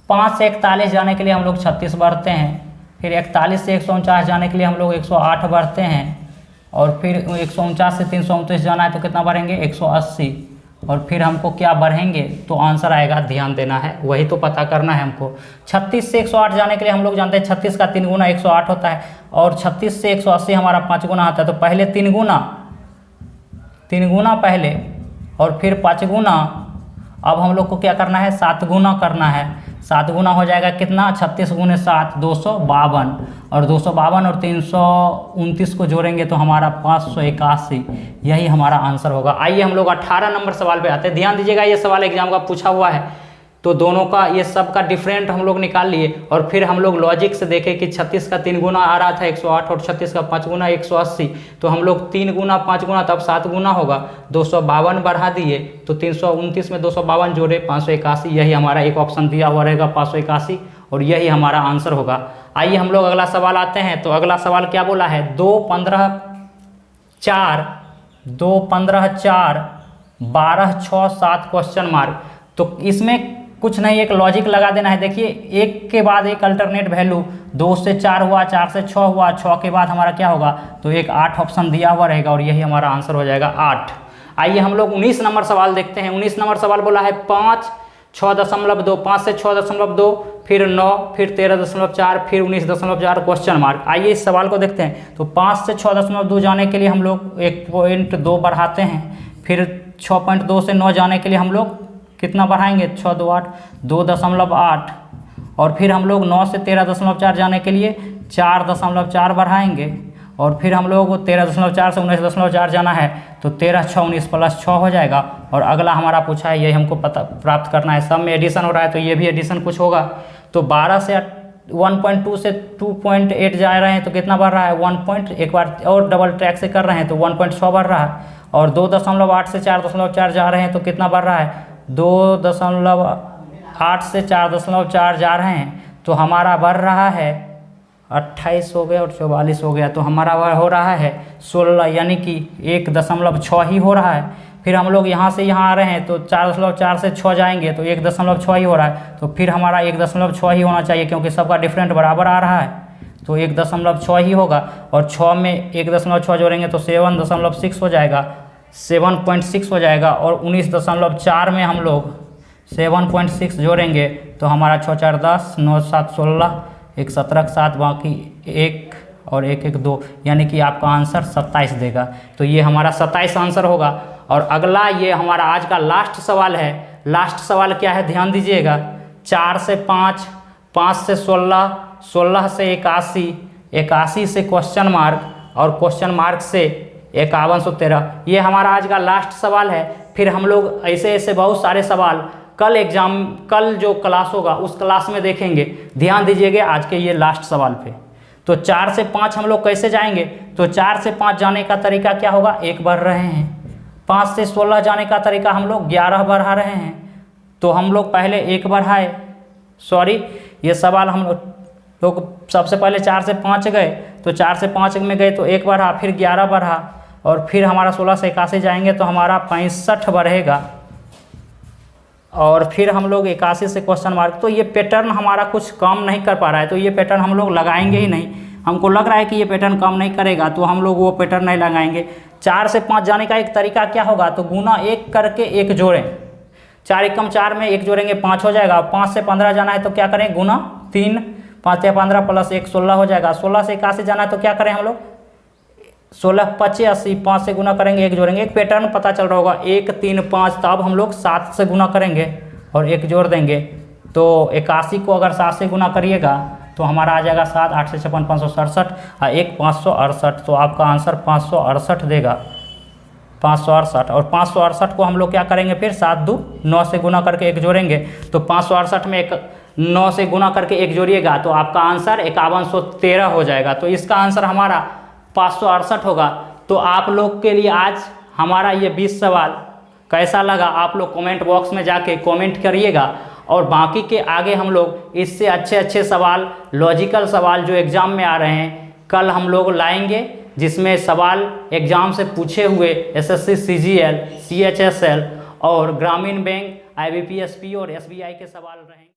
[SPEAKER 1] 5 से 41 जाने के लिए हम लोग 36 बढ़ते हैं, फिर 41 से 149 जाने के लिए हम लोग 108 बढ़ते हैं, और फिर 149 से 329 जाना है तो कितना बढ़ेंगे 180, और फिर हमको क्या बढ़ेंगे तो आंसर आएगा, ध्यान देना है, वही तो पता करना है हमको। 36 से 108 जाने के लिए हम लोग जानते हैं 36 का 3 गुना 108 होता है, और 36 से 180 हमारा 5 गुना होता है। तो पहले 3 गुना पहले और फिर 5 गुना। अब हम लोग को क्या करना है 7 गुना करना है। 7 गुना हो जाएगा कितना 36 गुने 7 252, और 252 और 329 को जोड़ेंगे तो हमारा 581, यही हमारा आंसर होगा। आइए हम लोग 18 नंबर सवाल पे आते हैं। ध्यान दीजिएगा, ये सवाल एग्जाम का पूछा हुआ है, तो दोनों का ये सब का डिफरेंट हम लोग निकाल लिए, और फिर हम लोग लॉजिक से देखे कि 36 का 3 गुना आ रहा था 108, और 36 का 5 गुना 180, तो हम लोग 3 गुना 5 गुना तब 7 गुना होगा, 252 बढ़ा दिए तो 329 में 252 जोड़े 581, यही हमारा एक ऑप्शन दिया हुआ रहेगा 581, और यही हमारा आंसर होगा। आइए हम लोग अगला सवाल आते हैं। तो अगला सवाल क्या बोला है 2, 15, 4, 2, 15, 4, 12, 6, 7 क्वेश्चन मार्क। तो इसमें कुछ नहीं, एक लॉजिक लगा देना है। देखिए एक के बाद एक अल्टरनेट वैल्यू, 2 से 4 हुआ, 4 से 6 हुआ, 6 के बाद हमारा क्या होगा तो एक 8 ऑप्शन दिया हुआ रहेगा, और यही हमारा आंसर हो जाएगा 8। आइए हम लोग 19 नंबर सवाल देखते हैं। 19 नंबर सवाल बोला है 5, 6.2, 5 से 6.2, फिर 9, फिर 13.4, फिर 19.4 क्वेश्चन मार्क। आइए इस सवाल को देखते हैं। तो 5 से 6.2 जाने के लिए हम लोग 1.2 बढ़ाते हैं, फिर 6.2 से 9 जाने के लिए हम लोग कितना बढ़ाएंगे 6, 2, 8, 2.8, और फिर हम लोग 9 से 13.4 जाने के लिए 4.4 बढ़ाएंगे, और फिर हम लोग 13.4 से 19.4 जाना है तो 13, 6, 19 प्लस 6 हो जाएगा। और अगला हमारा पूछा है, यही हमको पता प्राप्त करना है। सब में एडिशन हो रहा है तो ये भी एडिशन कुछ होगा। तो 12 से 1.2 से 2.8 जा रहे हैं तो कितना बढ़ रहा है 1 एक बार और डबल ट्रैक से कर रहे हैं तो 1.6 बढ़ रहा है, और 2.8 से 4.4 जा रहे हैं तो कितना बढ़ रहा है 2.8 से 4.4 जा रहे हैं तो हमारा बढ़ रहा है 28 हो गया और 44 हो गया, तो हमारा हो रहा है 16, यानी कि 1.6 ही हो रहा है। फिर हम लोग यहाँ से यहाँ आ रहे हैं तो 4.4 से 6 जाएंगे तो 1.6 ही हो रहा है, तो फिर हमारा 1.6 ही होना चाहिए, क्योंकि सबका डिफरेंट बराबर आ रहा है तो 1.6 ही होगा। और 6 में 1.6 जोड़ेंगे तो 7.6 हो जाएगा, 7.6 हो जाएगा। और 19.4 में हम लोग 7.6 जोड़ेंगे तो हमारा 6, 4, 10, 9, 7, 16, 1, 17, 7, बाकी 1 और 1, 1, 2, यानी कि आपका आंसर 27 देगा। तो ये हमारा 27 आंसर होगा। और अगला ये हमारा आज का लास्ट सवाल है। लास्ट सवाल क्या है ध्यान दीजिएगा। 4 से 5, 5 से 16, 16 से 81, 81 से क्वेश्चन मार्क, और क्वेश्चन मार्क से 5113, ये हमारा आज का लास्ट सवाल है। फिर हम लोग ऐसे ऐसे बहुत सारे सवाल कल जो क्लास होगा उस क्लास में देखेंगे। ध्यान दीजिएगा आज के ये लास्ट सवाल पे। तो 4 से 5 हम लोग कैसे जाएंगे, तो 4 से 5 जाने का तरीका क्या होगा, 1 बढ़ रहे हैं। 5 से 16 जाने का तरीका हम लोग 11 बढ़ा रहे हैं, तो हम लोग पहले 1 बढ़ाए, सॉरी ये सवाल हम लोग सबसे पहले 4 से 5 गए, तो 4 से 5 में गए तो 1 बढ़ा, फिर 11 बढ़ा, और फिर हमारा 16 से 81 जाएंगे तो हमारा 65 बढ़ेगा। और फिर हम लोग 81 से क्वेश्चन मार्क। तो ये पैटर्न हमारा कुछ काम नहीं कर पा रहा है, तो ये पैटर्न हम लोग लगाएंगे ही नहीं। हमको लग रहा है कि ये पैटर्न काम नहीं करेगा, तो हम लोग वो पैटर्न नहीं लगाएंगे। 4 से 5 जाने का एक तरीका क्या होगा, तो गुना 1 करके 1 जोड़ें। 4 एकम 4 में 1 जोड़ेंगे 5 हो जाएगा। 5 से 15 जाना है तो क्या करें, गुना 3, 5 या 15 प्लस 1 16 हो जाएगा। 16 से 81 जाना है तो क्या करें हम लोग, 16 25 80, 5 से गुना करेंगे 1 जोड़ेंगे। एक पैटर्न पता चल रहा होगा, 1 3 5। तो अब हम लोग 7 से गुना करेंगे और 1 जोड़ देंगे। तो 81 को अगर 7 से गुना करिएगा तो हमारा आ जाएगा 7, 8 से 56 567 और 1 568। तो आपका आंसर 568 देगा, 568। और 568 को हम लोग क्या करेंगे, फिर 7 2 9 से गुना करके 1 जोड़ेंगे। तो 568 में 9 से गुना करके 1 जोड़िएगा तो आपका आंसर 5113 हो जाएगा। तो इसका आंसर हमारा 568 होगा। तो आप लोग के लिए आज हमारा ये 20 सवाल कैसा लगा, आप लोग कमेंट बॉक्स में जाके कमेंट करिएगा। और बाकी के आगे हम लोग इससे अच्छे अच्छे सवाल, लॉजिकल सवाल जो एग्ज़ाम में आ रहे हैं, कल हम लोग लाएंगे, जिसमें सवाल एग्ज़ाम से पूछे हुए एसएससी सीजीएल, सीएचएसएल और ग्रामीण बैंक, आईबीपीएसपी और एसबीआई के सवाल रहेंगे।